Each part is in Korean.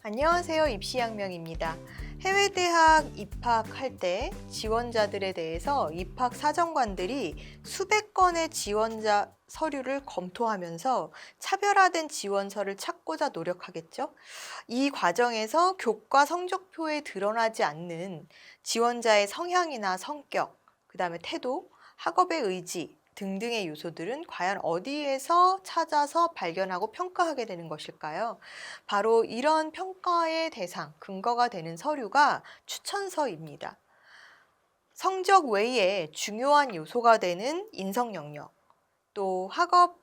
안녕하세요. 입시양명입니다. 해외 대학 입학할 때 지원자들에 대해서 입학 사정관들이 수백 건의 지원자 서류를 검토하면서 차별화된 지원서를 찾고자 노력하겠죠. 이 과정에서 교과 성적표에 드러나지 않는 지원자의 성향이나 성격, 그다음에 태도, 학업의 의지 등등의 요소들은 과연 어디에서 찾아서 발견하고 평가하게 되는 것일까요? 바로 이런 평가의 대상, 근거가 되는 서류가 추천서입니다. 성적 외에 중요한 요소가 되는 인성 영역, 또 학업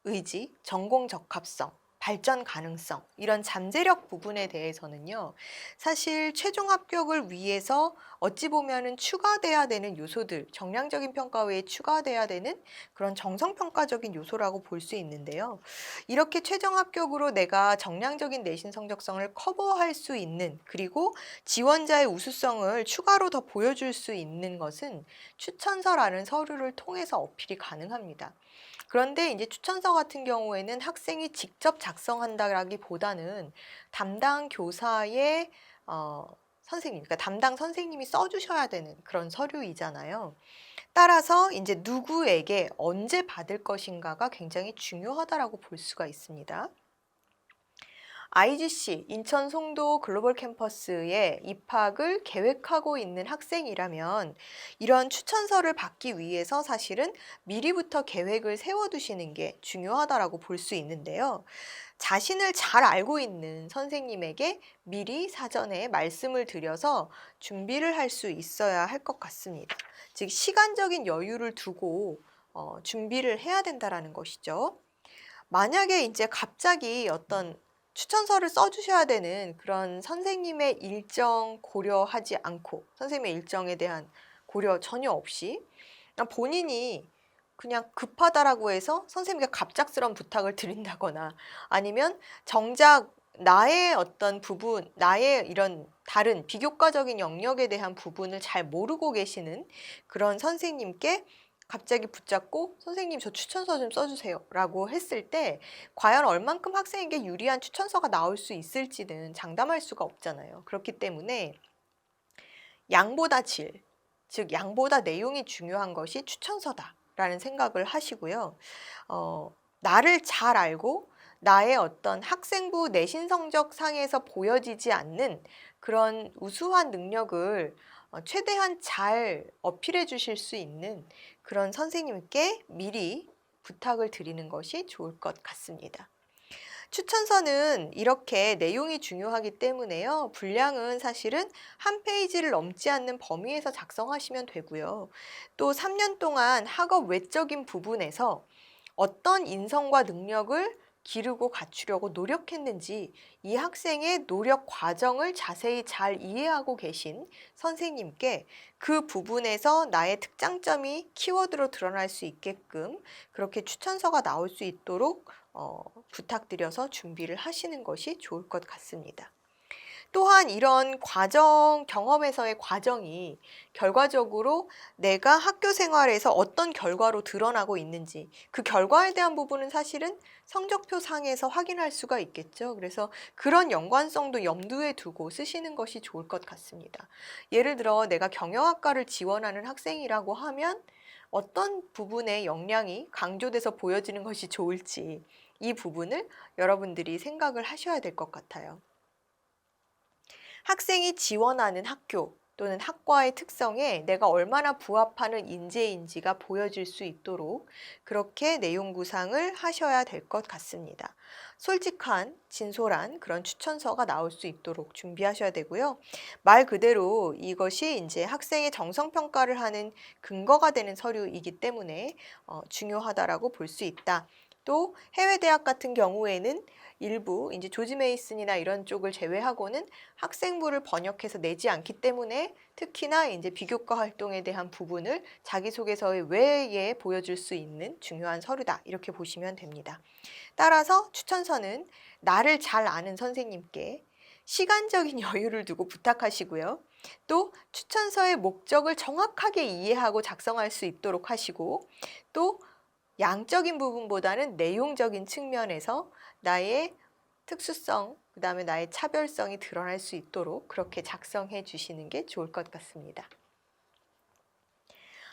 의지, 전공 적합성, 발전 가능성, 이런 잠재력 부분에 대해서는요, 사실 최종 합격을 위해서 어찌 보면은 추가돼야 되는 요소들, 정량적인 평가 외에 추가돼야 되는 그런 정성평가적인 요소라고 볼 수 있는데요. 이렇게 최종 합격으로 내가 정량적인 내신 성적성을 커버할 수 있는, 그리고 지원자의 우수성을 추가로 더 보여줄 수 있는 것은 추천서라는 서류를 통해서 어필이 가능합니다. 그런데 이제 추천서 같은 경우에는 학생이 직접 작성한다라기보다는 담당 교사의 선생님, 그러니까 담당 선생님이 써주셔야 되는 그런 서류이잖아요. 따라서 이제 누구에게 언제 받을 것인가가 굉장히 중요하다라고 볼 수가 있습니다. IGC, 인천 송도 글로벌 캠퍼스에 입학을 계획하고 있는 학생이라면 이런 추천서를 받기 위해서 사실은 미리부터 계획을 세워두시는 게 중요하다라고 볼 수 있는데요. 자신을 잘 알고 있는 선생님에게 미리 사전에 말씀을 드려서 준비를 할 수 있어야 할 것 같습니다. 즉, 시간적인 여유를 두고 준비를 해야 된다라는 것이죠. 만약에 이제 갑자기 어떤 추천서를 써주셔야 되는 그런 선생님의 일정 고려하지 않고, 선생님의 일정에 대한 고려 전혀 없이 그냥 본인이 그냥 급하다라고 해서 선생님께 갑작스러운 부탁을 드린다거나, 아니면 정작 나의 어떤 부분, 나의 이런 다른 비교과적인 영역에 대한 부분을 잘 모르고 계시는 그런 선생님께 갑자기 붙잡고 선생님 저 추천서 좀 써주세요 라고 했을 때 과연 얼만큼 학생에게 유리한 추천서가 나올 수 있을지는 장담할 수가 없잖아요. 그렇기 때문에 양보다 질, 즉 양보다 내용이 중요한 것이 추천서다라는 생각을 하시고요. 나를 잘 알고 나의 어떤 학생부 내신 성적 상에서 보여지지 않는 그런 우수한 능력을 최대한 잘 어필해 주실 수 있는 그런 선생님께 미리 부탁을 드리는 것이 좋을 것 같습니다. 추천서는 이렇게 내용이 중요하기 때문에요. 분량은 사실은 한 페이지를 넘지 않는 범위에서 작성하시면 되고요. 또 3년 동안 학업 외적인 부분에서 어떤 인성과 능력을 기르고 갖추려고 노력했는지 이 학생의 노력 과정을 자세히 잘 이해하고 계신 선생님께 그 부분에서 나의 특장점이 키워드로 드러날 수 있게끔 그렇게 추천서가 나올 수 있도록 부탁드려서 준비를 하시는 것이 좋을 것 같습니다. 또한 이런 과정, 경험에서의 과정이 결과적으로 내가 학교 생활에서 어떤 결과로 드러나고 있는지 그 결과에 대한 부분은 사실은 성적표 상에서 확인할 수가 있겠죠. 그래서 그런 연관성도 염두에 두고 쓰시는 것이 좋을 것 같습니다. 예를 들어 내가 경영학과를 지원하는 학생이라고 하면 어떤 부분의 역량이 강조돼서 보여지는 것이 좋을지 이 부분을 여러분들이 생각을 하셔야 될 것 같아요. 학생이 지원하는 학교 또는 학과의 특성에 내가 얼마나 부합하는 인재인지가 보여질 수 있도록 그렇게 내용 구상을 하셔야 될 것 같습니다. 솔직한, 진솔한 그런 추천서가 나올 수 있도록 준비하셔야 되고요. 말 그대로 이것이 이제 학생의 정성평가를 하는 근거가 되는 서류이기 때문에 중요하다라고 볼 수 있다. 또 해외 대학 같은 경우에는 일부 이제 조지 메이슨이나 이런 쪽을 제외하고는 학생부를 번역해서 내지 않기 때문에 특히나 이제 비교과 활동에 대한 부분을 자기소개서의 외에 보여줄 수 있는 중요한 서류다. 이렇게 보시면 됩니다. 따라서 추천서는 나를 잘 아는 선생님께 시간적인 여유를 두고 부탁하시고요. 또 추천서의 목적을 정확하게 이해하고 작성할 수 있도록 하시고 또 양적인 부분보다는 내용적인 측면에서 나의 특수성, 그다음에 나의 차별성이 드러날 수 있도록 그렇게 작성해 주시는 게 좋을 것 같습니다.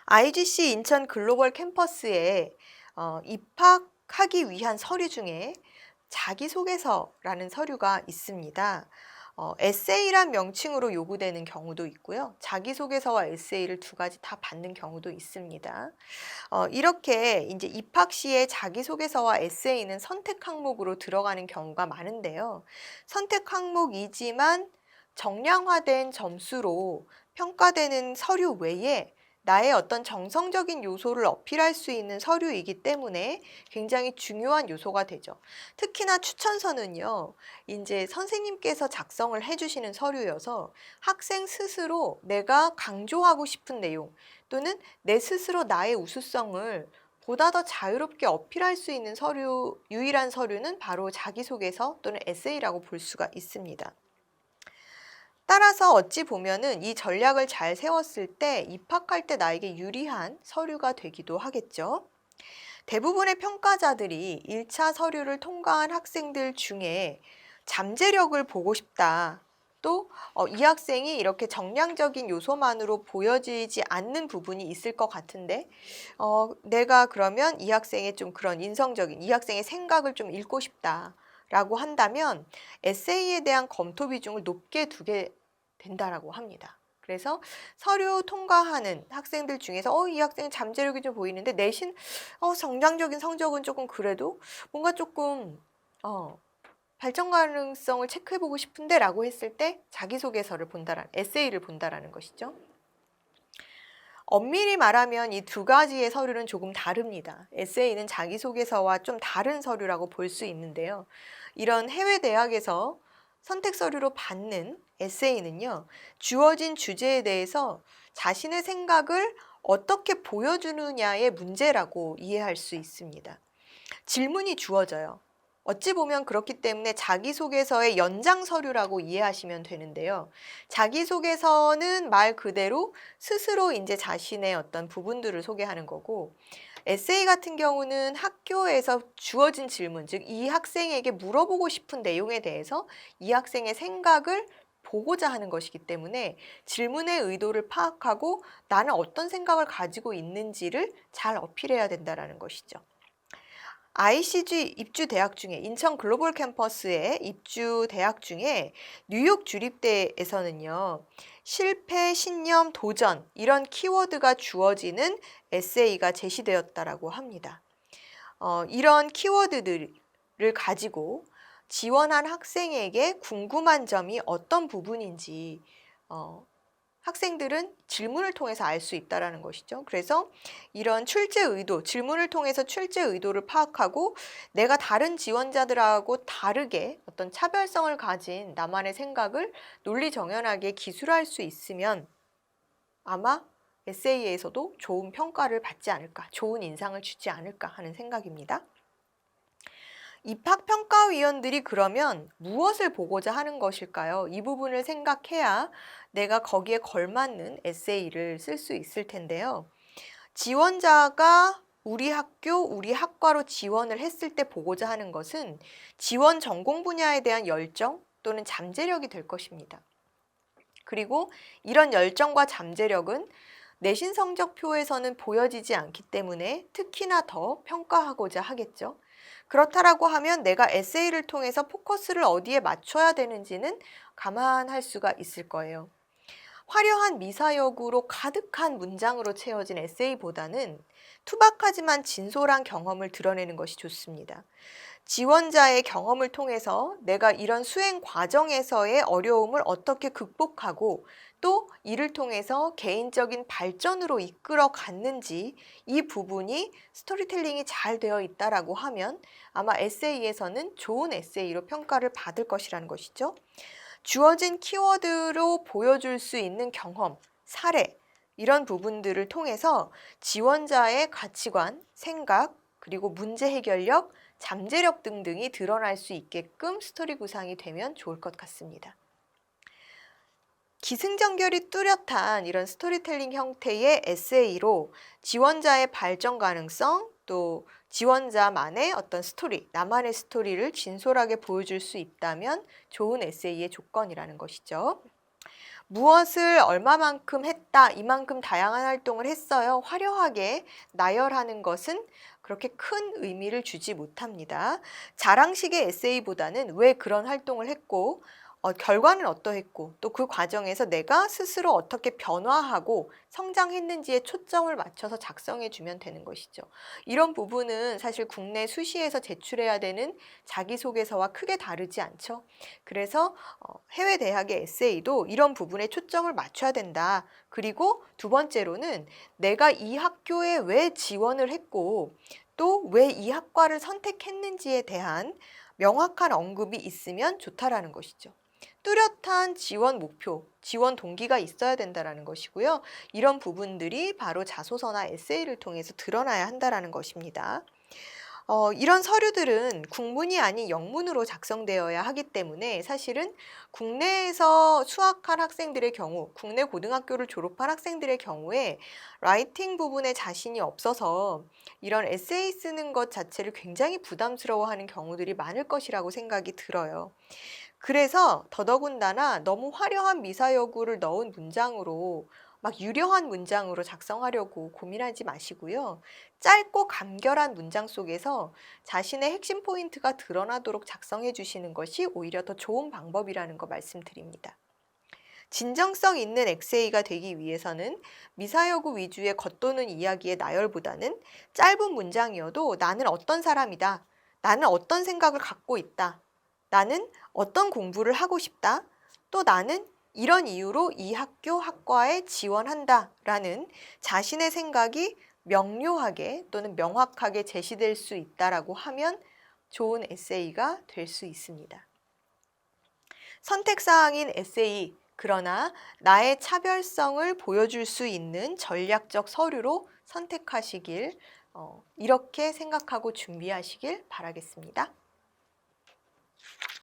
IGC 인천 글로벌 캠퍼스에 입학하기 위한 서류 중에 자기소개서라는 서류가 있습니다. 에세이란 명칭으로 요구되는 경우도 있고요. 자기소개서와 에세이를 두 가지 다 받는 경우도 있습니다. 이렇게 이제 입학 시에 자기소개서와 에세이는 선택 항목으로 들어가는 경우가 많은데요. 선택 항목이지만 정량화된 점수로 평가되는 서류 외에 나의 어떤 정성적인 요소를 어필할 수 있는 서류이기 때문에 굉장히 중요한 요소가 되죠. 특히나 추천서는요, 이제 선생님께서 작성을 해주시는 서류여서 학생 스스로 내가 강조하고 싶은 내용 또는 내 스스로 나의 우수성을 보다 더 자유롭게 어필할 수 있는 서류, 유일한 서류는 바로 자기소개서 또는 에세이라고 볼 수가 있습니다. 따라서 어찌 보면은 이 전략을 잘 세웠을 때 입학할 때 나에게 유리한 서류가 되기도 하겠죠. 대부분의 평가자들이 1차 서류를 통과한 학생들 중에 잠재력을 보고 싶다. 또 이 학생이 이렇게 정량적인 요소만으로 보여지지 않는 부분이 있을 것 같은데 내가 그러면 이 학생의 좀 그런 인성적인 이 학생의 생각을 좀 읽고 싶다라고 한다면 에세이에 대한 검토 비중을 높게 두게 된다라고 합니다. 그래서 서류 통과하는 학생들 중에서 이 학생은 잠재력이 좀 보이는데 내신 정량적인 성적은 조금 그래도 뭔가 조금 발전 가능성을 체크해보고 싶은데 라고 했을 때 자기소개서를 에세이를 본다라는 것이죠. 엄밀히 말하면 이 두 가지의 서류는 조금 다릅니다. 에세이는 자기소개서와 좀 다른 서류라고 볼 수 있는데요. 이런 해외 대학에서 선택 서류로 받는 에세이는요, 주어진 주제에 대해서 자신의 생각을 어떻게 보여주느냐의 문제라고 이해할 수 있습니다. 질문이 주어져요. 어찌 보면 그렇기 때문에 자기소개서의 연장 서류라고 이해하시면 되는데요. 자기소개서는 말 그대로 스스로 이제 자신의 어떤 부분들을 소개하는 거고, 에세이 같은 경우는 학교에서 주어진 질문, 즉 이 학생에게 물어보고 싶은 내용에 대해서 이 학생의 생각을 보고자 하는 것이기 때문에 질문의 의도를 파악하고 나는 어떤 생각을 가지고 있는지를 잘 어필해야 된다는 것이죠. ICG 입주 대학 중에 인천 글로벌 캠퍼스에 입주 대학 중에 뉴욕 주립대에서는요. 실패, 신념, 도전 이런 키워드가 주어지는 에세이가 제시되었다라고 합니다. 이런 키워드들을 가지고 지원한 학생에게 궁금한 점이 어떤 부분인지 학생들은 질문을 통해서 알 수 있다는 것이죠. 그래서 이런 출제 의도, 질문을 통해서 출제 의도를 파악하고 내가 다른 지원자들하고 다르게 어떤 차별성을 가진 나만의 생각을 논리정연하게 기술할 수 있으면 아마 에세이에서도 좋은 평가를 받지 않을까, 좋은 인상을 주지 않을까 하는 생각입니다. 입학평가위원들이 그러면 무엇을 보고자 하는 것일까요? 이 부분을 생각해야 내가 거기에 걸맞는 에세이를 쓸 수 있을 텐데요. 지원자가 우리 학교, 우리 학과로 지원을 했을 때 보고자 하는 것은 지원 전공 분야에 대한 열정 또는 잠재력이 될 것입니다. 그리고 이런 열정과 잠재력은 내신 성적표에서는 보여지지 않기 때문에 특히나 더 평가하고자 하겠죠. 그렇다라고 하면 내가 에세이를 통해서 포커스를 어디에 맞춰야 되는지는 감안할 수가 있을 거예요. 화려한 미사여구로 가득한 문장으로 채워진 에세이보다는 투박하지만 진솔한 경험을 드러내는 것이 좋습니다. 지원자의 경험을 통해서 내가 이런 수행 과정에서의 어려움을 어떻게 극복하고 또 이를 통해서 개인적인 발전으로 이끌어 갔는지 이 부분이 스토리텔링이 잘 되어 있다라고 하면 아마 에세이에서는 좋은 에세이로 평가를 받을 것이라는 것이죠. 주어진 키워드로 보여줄 수 있는 경험, 사례 이런 부분들을 통해서 지원자의 가치관, 생각, 그리고 문제 해결력, 잠재력 등등이 드러날 수 있게끔 스토리 구상이 되면 좋을 것 같습니다. 기승전결이 뚜렷한 이런 스토리텔링 형태의 에세이로 지원자의 발전 가능성 또 지원자만의 어떤 스토리, 나만의 스토리를 진솔하게 보여줄 수 있다면 좋은 에세이의 조건이라는 것이죠. 무엇을 얼마만큼 했다, 이만큼 다양한 활동을 했어요. 화려하게 나열하는 것은 그렇게 큰 의미를 주지 못합니다. 자랑식의 에세이보다는 왜 그런 활동을 했고, 결과는 어떠했고, 또 그 과정에서 내가 스스로 어떻게 변화하고 성장했는지에 초점을 맞춰서 작성해 주면 되는 것이죠. 이런 부분은 사실 국내 수시에서 제출해야 되는 자기소개서와 크게 다르지 않죠. 그래서 해외 대학의 에세이도 이런 부분에 초점을 맞춰야 된다. 그리고 두 번째로는 내가 이 학교에 왜 지원을 했고 또 왜 이 학과를 선택했는지에 대한 명확한 언급이 있으면 좋다라는 것이죠. 뚜렷한 지원 목표, 지원 동기가 있어야 된다라는 것이고요. 이런 부분들이 바로 자소서나 에세이를 통해서 드러나야 한다라는 것입니다. 이런 서류들은 국문이 아닌 영문으로 작성되어야 하기 때문에 사실은 국내에서 수학한 학생들의 경우, 국내 고등학교를 졸업한 학생들의 경우에 라이팅 부분에 자신이 없어서 이런 에세이 쓰는 것 자체를 굉장히 부담스러워하는 경우들이 많을 것이라고 생각이 들어요. 그래서 더더군다나 너무 화려한 미사여구를 넣은 문장으로 막 유려한 문장으로 작성하려고 고민하지 마시고요. 짧고 간결한 문장 속에서 자신의 핵심 포인트가 드러나도록 작성해 주시는 것이 오히려 더 좋은 방법이라는 거 말씀드립니다. 진정성 있는 에세이가 되기 위해서는 미사여구 위주의 겉도는 이야기의 나열보다는 짧은 문장이어도 나는 어떤 사람이다. 나는 어떤 생각을 갖고 있다. 나는 어떤 공부를 하고 싶다. 또 나는 이런 이유로 이 학교, 학과에 지원한다. 라는 자신의 생각이 명료하게 또는 명확하게 제시될 수 있다라고 하면 좋은 에세이가 될 수 있습니다. 선택사항인 에세이, 그러나 나의 차별성을 보여줄 수 있는 전략적 서류로 선택하시길, 이렇게 생각하고 준비하시길 바라겠습니다.